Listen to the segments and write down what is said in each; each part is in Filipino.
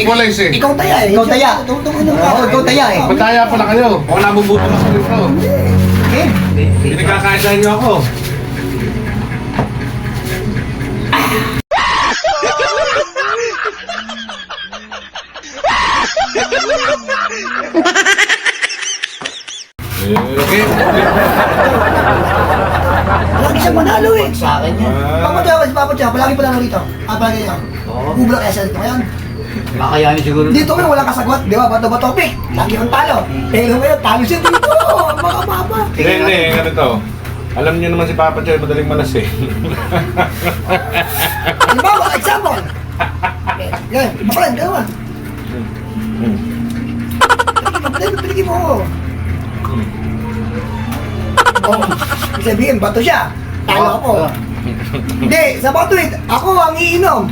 equalize eh. Ikaw taya eh. Ikaw taya. Oo, ikaw taya eh. Pataya pala kayo. O nabubuto na sa dito. Pinagkakaisahan niyo ako. Okay. Lagi siya manalo eh. Sa akin yan. Papadya, palagi pa lang rito. Palagi yan. Ubra kaya siya dito ngayon. Kakayanin siguro. Dito ngayon walang kasagot, di ba? Bato ba topic? Lagi kang talo. Pero ngayon, talo siya dito. Mga mama. Hindi, ganito. Alam niyo naman si Papa Choy, madaling malas eh. Halimbawa, example. Yan, iba ka lang, dalawa. Piligi mo ako. Oh, ibig sabihin, bato siya. Talo ako. Hindi, sa bato eh, ako ang iinom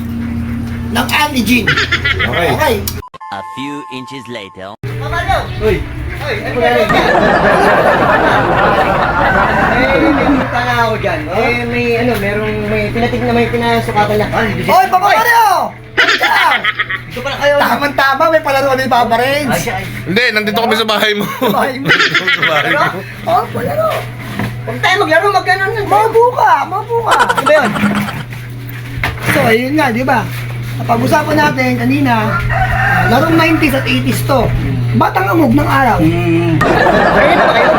ng antigen. Okay. Okay. A few inches later. Uy. Ay, ano yan? Nakita na ako dyan. may pinatig na may pinasukatan na. Hoy, Papa Mario! Ito pala kayo. Tama-tama, may palaro ni Papa Renz. Hindi, nandito kami sa bahay mo. Bahay mo. Sa bahay mo. Oh, palaro. Huwag tayo maglaro, magkanon. Mabuka. Ano ba yun? So, ayun nga, di ba? Napag-usapan natin kanina, larong 90s at 80s to. Batang amog ng araw. Kaya na ba kayo?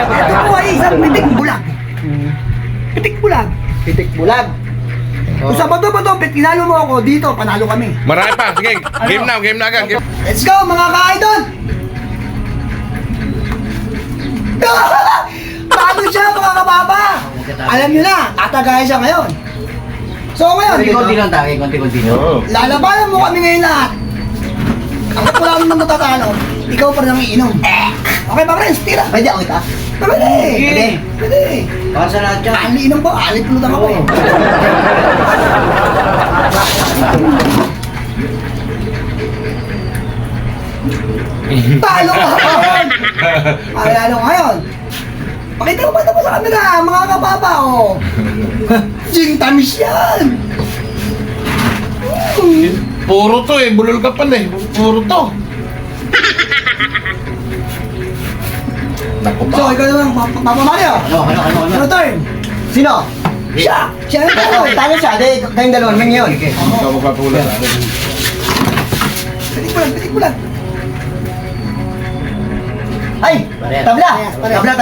Ito po ay isang pitik bulag. Pitik bulag. Pitik bulag. Kung sa bato-bato, tinalo mo ako dito, panalo kami. Marami pa. Sige, game na agad. Game. Let's go, mga ka-idol! Talo siya, mga kababa! Alam nyo na, tatagayan siya ngayon. So ngayon, Konti-konti lang tayo, konti-konti lang. Oo. lalabanan mo kami ngayon lahat. Ang wala naman matatalo, ikaw pa rin ang iinom. Okay ba, friends? Tira. Pwede ako kita? Pwede. Pwede. Pwede. Para sa lahat dyan. Ang iinom ba? Alit mo lang ako eh. Talo ka ngayon! Talo ngayon! Pakita mo ba ito sa camera, mga kababa, oh! Jing tamis yan! Puro to eh. Bulol ka pala eh. Puro to. Naku So, ba? ikaw naman, Papa Mario! Ano turn? Sino? Siya! Siya yung talo! Talo siya, tayong dalawang lang yun. Ikaw magpapula sa atin. Pitik mo lang! Ay! Tabla! Tabla!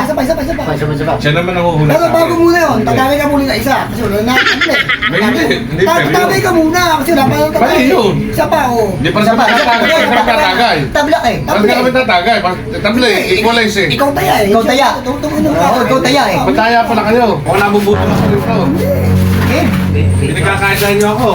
Isa pa. Siya naman nahuhula Pero bago muna yun, tagay ka muna na isa. Kasi wala na tabla eh. Hindi, pwede yun. Tagay ka muna kasi wala pa yung Mali yun. Isa pa, oh. Hindi pa naman tatagay. Hindi pa tatagay. Tabla eh. Bakit ka kami tatagay? Tabla eh. Equalize eh. Ikaw taya eh. Ikaw taya. Tungtungin ka. Oo, ikaw taya eh. Pataya pala kayo. O nabubuto na sa dito. Okay. Pinagkakaisahan niyo ako.